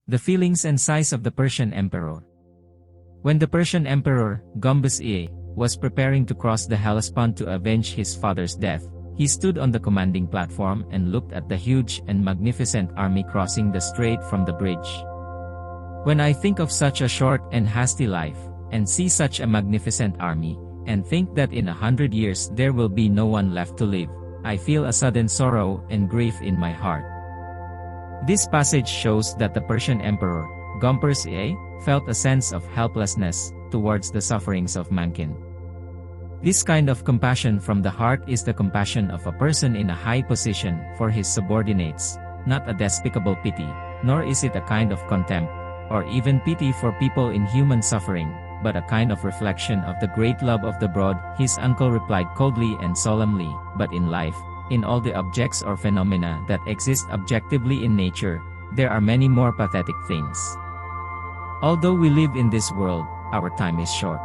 The feelings and size of the Persian emperor. When the Persian emperor, Gombes II, was preparing to cross the Hellespont to avenge his father's death, he stood on the commanding platform and looked at the huge and magnificent army crossing the strait from the bridge. When I think of such a short and hasty life, and see such a magnificent army, and think that in 100 years there will be no one left to live, I feel a sudden sorrow and grief in my heart. This passage shows that the Persian emperor, Gompers II, felt a sense of helplessness towards the sufferings of mankind. This kind of compassion from the heart is the compassion of a person in a high position for his subordinates, not a despicable pity, nor is it a kind of contempt, or even pity for people in human suffering, but a kind of reflection of the great love of the brood. His uncle replied coldly and solemnly, "But in life, in all the objects or phenomena that exist objectively in nature, there are many more pathetic things. Although we live in this world, our time is short.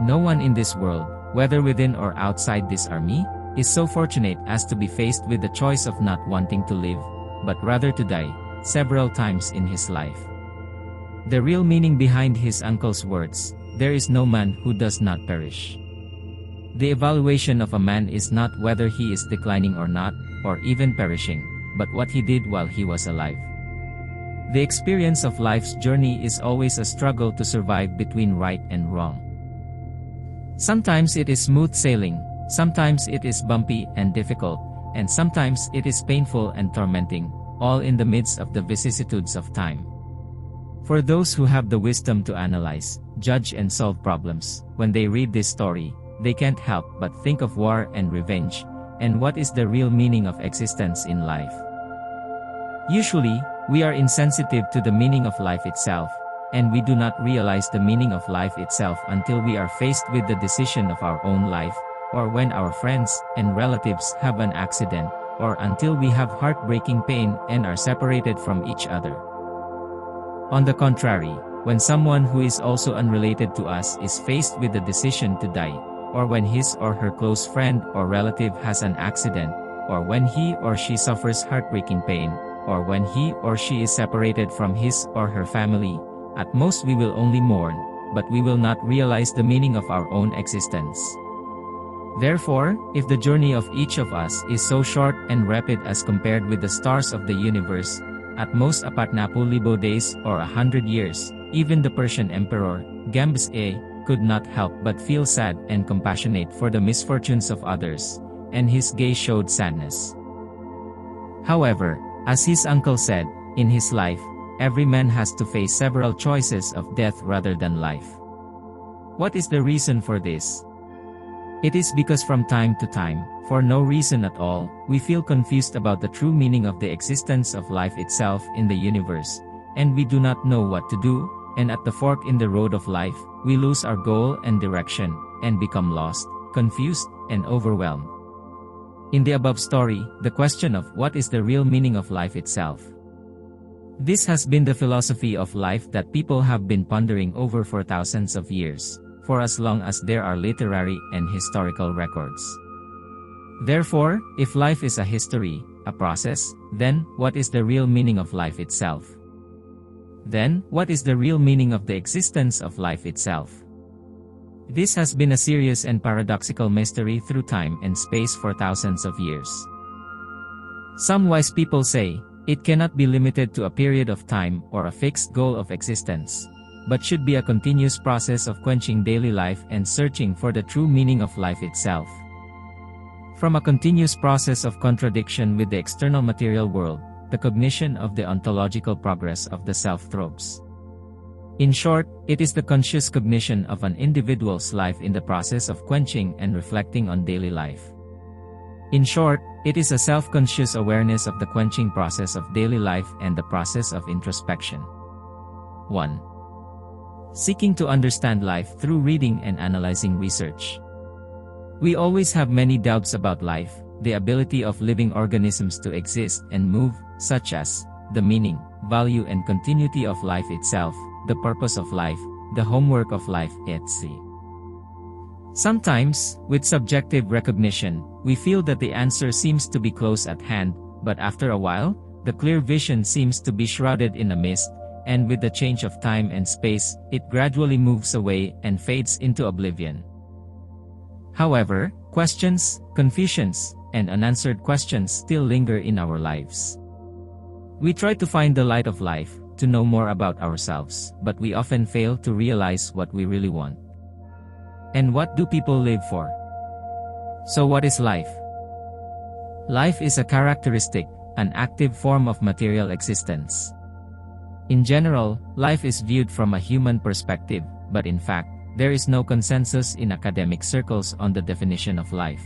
No one in this world, whether within or outside this army, is so fortunate as to be faced with the choice of not wanting to live, but rather to die, several times in his life." The real meaning behind his uncle's words, "There is no man who does not perish." The evaluation of a man is not whether he is declining or not, or even perishing, but what he did while he was alive. The experience of life's journey is always a struggle to survive between right and wrong. Sometimes it is smooth sailing, sometimes it is bumpy and difficult, and sometimes it is painful and tormenting, all in the midst of the vicissitudes of time. For those who have the wisdom to analyze, judge and solve problems, when they read this story, they can't help but think of war and revenge, and what is the real meaning of existence in life. Usually, we are insensitive to the meaning of life itself, and we do not realize the meaning of life itself until we are faced with the decision of our own life, or when our friends and relatives have an accident, or until we have heartbreaking pain and are separated from each other. On the contrary, when someone who is also unrelated to us is faced with the decision to die, or when his or her close friend or relative has an accident, or when he or she suffers heartbreaking pain, or when he or she is separated from his or her family, at most we will only mourn, but we will not realize the meaning of our own existence. Therefore, if the journey of each of us is so short and rapid as compared with the stars of the universe, at most 40,000 days or 100 years, even the Persian emperor, Gombes II, could not help but feel sad and compassionate for the misfortunes of others, and his gaze showed sadness. However, as his uncle said, in his life, every man has to face several choices of death rather than life. What is the reason for this? It is because from time to time, for no reason at all, we feel confused about the true meaning of the existence of life itself in the universe, and we do not know what to do, and at the fork in the road of life, we lose our goal and direction, and become lost, confused, and overwhelmed. In the above story, the question of what is the real meaning of life itself. This has been the philosophy of life that people have been pondering over for thousands of years, for as long as there are literary and historical records. Therefore, if life is a history, a process, then what is the real meaning of life itself? Then, what is the real meaning of the existence of life itself? This has been a serious and paradoxical mystery through time and space for thousands of years. Some wise people say, it cannot be limited to a period of time or a fixed goal of existence, but should be a continuous process of quenching daily life and searching for the true meaning of life itself. From a continuous process of contradiction with the external material world, the cognition of the ontological progress of the self throbs. In short, it is the conscious cognition of an individual's life in the process of quenching and reflecting on daily life. In short, it is a self-conscious awareness of the quenching process of daily life and the process of introspection. 1. Seeking to understand life through reading and analyzing research. We always have many doubts about life, the ability of living organisms to exist and move, such as the meaning, value and continuity of life itself, the purpose of life, the homework of life, etc. Sometimes, with subjective recognition, we feel that the answer seems to be close at hand, but after a while, the clear vision seems to be shrouded in a mist, and with the change of time and space, it gradually moves away and fades into oblivion. However, questions, confusions, and unanswered questions still linger in our lives. We try to find the light of life, to know more about ourselves, but we often fail to realize what we really want. And what do people live for? So what is life? Life is a characteristic, an active form of material existence. In general, life is viewed from a human perspective, but in fact, there is no consensus in academic circles on the definition of life.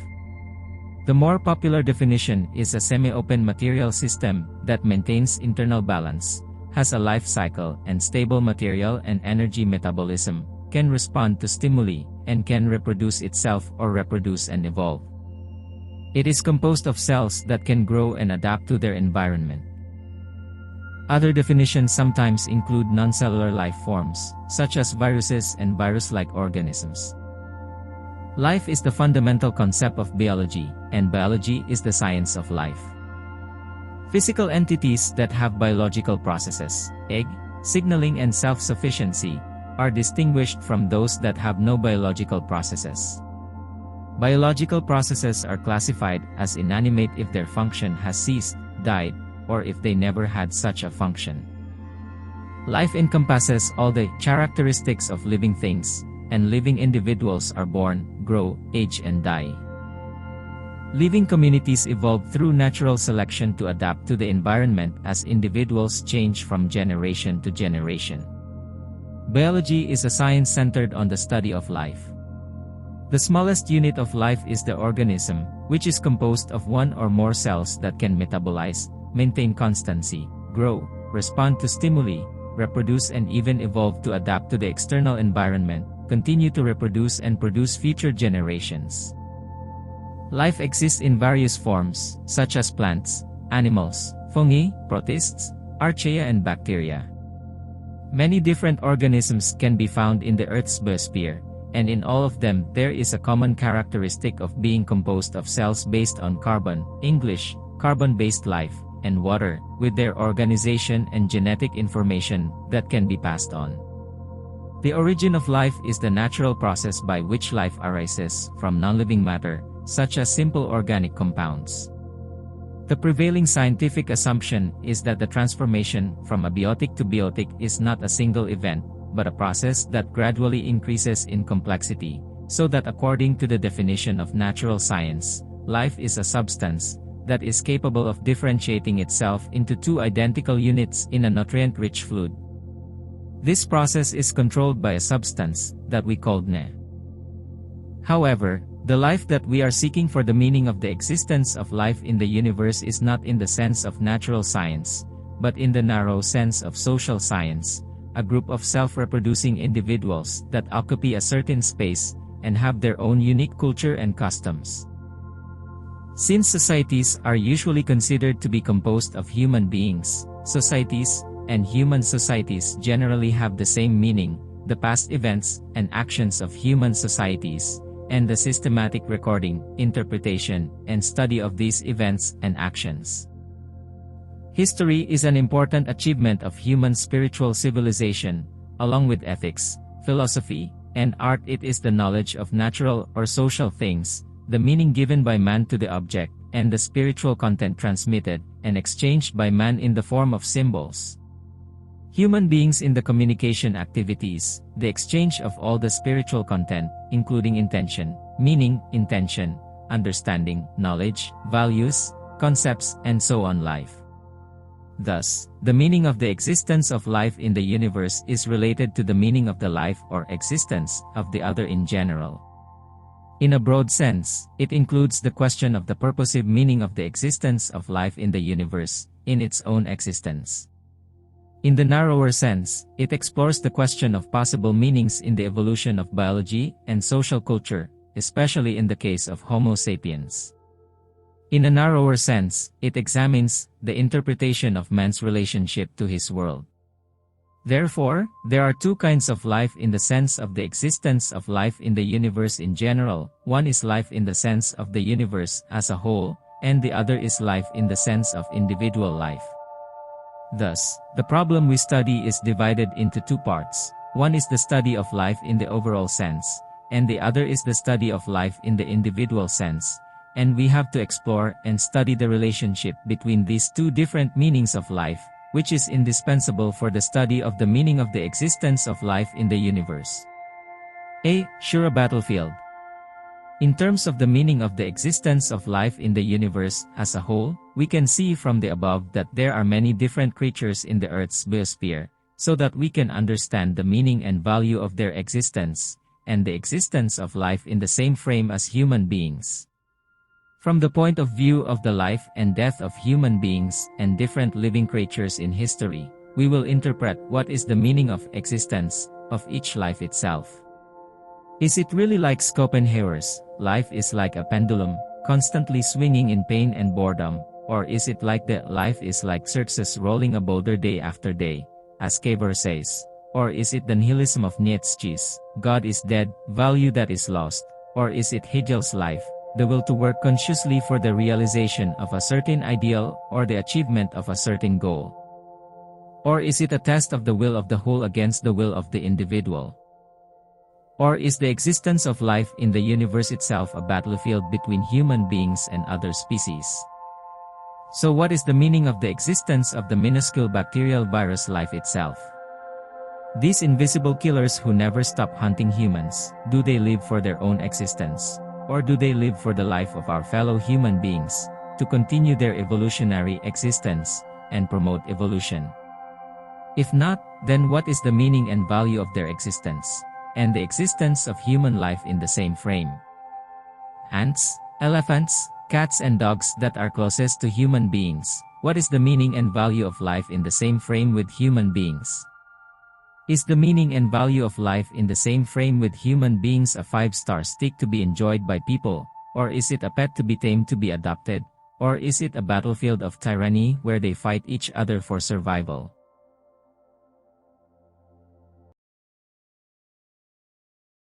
The more popular definition is a semi-open material system that maintains internal balance, has a life cycle and stable material and energy metabolism, can respond to stimuli, and can reproduce itself or reproduce and evolve. It is composed of cells that can grow and adapt to their environment. Other definitions sometimes include non-cellular life forms, such as viruses and virus-like organisms. Life is the fundamental concept of biology, and biology is the science of life. Physical entities that have biological processes, egg, signaling and self-sufficiency, are distinguished from those that have no biological processes. Biological processes are classified as inanimate if their function has ceased, died, or if they never had such a function. Life encompasses all the characteristics of living things, and living individuals are born, grow, age and die. Living communities evolve through natural selection to adapt to the environment as individuals change from generation to generation. Biology is a science centered on the study of life. The smallest unit of life is the organism, which is composed of one or more cells that can metabolize, maintain constancy, grow, respond to stimuli, reproduce and even evolve to adapt to the external environment, continue to reproduce and produce future generations. Life exists in various forms, such as plants, animals, fungi, protists, archaea and bacteria. Many different organisms can be found in the Earth's biosphere, and in all of them there is a common characteristic of being composed of cells based on carbon, English, carbon-based life, and water, with their organization and genetic information that can be passed on. The origin of life is the natural process by which life arises from non-living matter, such as simple organic compounds. The prevailing scientific assumption is that the transformation from abiotic to biotic is not a single event, but a process that gradually increases in complexity, so that according to the definition of natural science, life is a substance that is capable of differentiating itself into two identical units in a nutrient-rich fluid. This process is controlled by a substance that we call ne. However, the life that we are seeking for the meaning of the existence of life in the universe is not in the sense of natural science, but in the narrow sense of social science, a group of self-reproducing individuals that occupy a certain space and have their own unique culture and customs. Since societies are usually considered to be composed of human beings, societies and human societies generally have the same meaning, the past events and actions of human societies, and the systematic recording, interpretation, and study of these events and actions. History is an important achievement of human spiritual civilization, along with ethics, philosophy, and art. It is the knowledge of natural or social things, the meaning given by man to the object, and the spiritual content transmitted and exchanged by man in the form of symbols. Human beings in the communication activities, the exchange of all the spiritual content, including intention, meaning, intention, understanding, knowledge, values, concepts, and so on life. Thus, the meaning of the existence of life in the universe is related to the meaning of the life or existence of the other in general. In a broad sense, it includes the question of the purposive meaning of the existence of life in the universe, in its own existence. In the narrower sense, it explores the question of possible meanings in the evolution of biology and social culture, especially in the case of Homo sapiens. In a narrower sense, it examines the interpretation of man's relationship to his world. Therefore, there are two kinds of life in the sense of the existence of life in the universe in general. One is life in the sense of the universe as a whole, and the other is life in the sense of individual life. Thus, the problem we study is divided into two parts. One is the study of life in the overall sense, and the other is the study of life in the individual sense, and we have to explore and study the relationship between these two different meanings of life, which is indispensable for the study of the meaning of the existence of life in the universe. Sure, a battlefield. In terms of the meaning of the existence of life in the universe as a whole, we can see from the above that there are many different creatures in the Earth's biosphere, so that we can understand the meaning and value of their existence, and the existence of life in the same frame as human beings. From the point of view of the life and death of human beings and different living creatures in history, we will interpret what is the meaning of existence of each life itself. Is it really like Schopenhauer's, life is like a pendulum, constantly swinging in pain and boredom, or is it like the life is like Xerxes rolling a boulder day after day, as Cavour says, or is it the nihilism of Nietzsche's, God is dead, value that is lost, or is it Hegel's life, the will to work consciously for the realization of a certain ideal or the achievement of a certain goal? Or is it a test of the will of the whole against the will of the individual? Or is the existence of life in the universe itself a battlefield between human beings and other species? So what is the meaning of the existence of the minuscule bacterial virus life itself? These invisible killers who never stop hunting humans, do they live for their own existence? Or do they live for the life of our fellow human beings, to continue their evolutionary existence, and promote evolution? If not, then what is the meaning and value of their existence, and the existence of human life in the same frame? Ants, elephants, cats and dogs that are closest to human beings, what is the meaning and value of life in the same frame with human beings? Is the meaning and value of life in the same frame with human beings a 5-star steak to be enjoyed by people, or is it a pet to be tamed to be adopted, or is it a battlefield of tyranny where they fight each other for survival?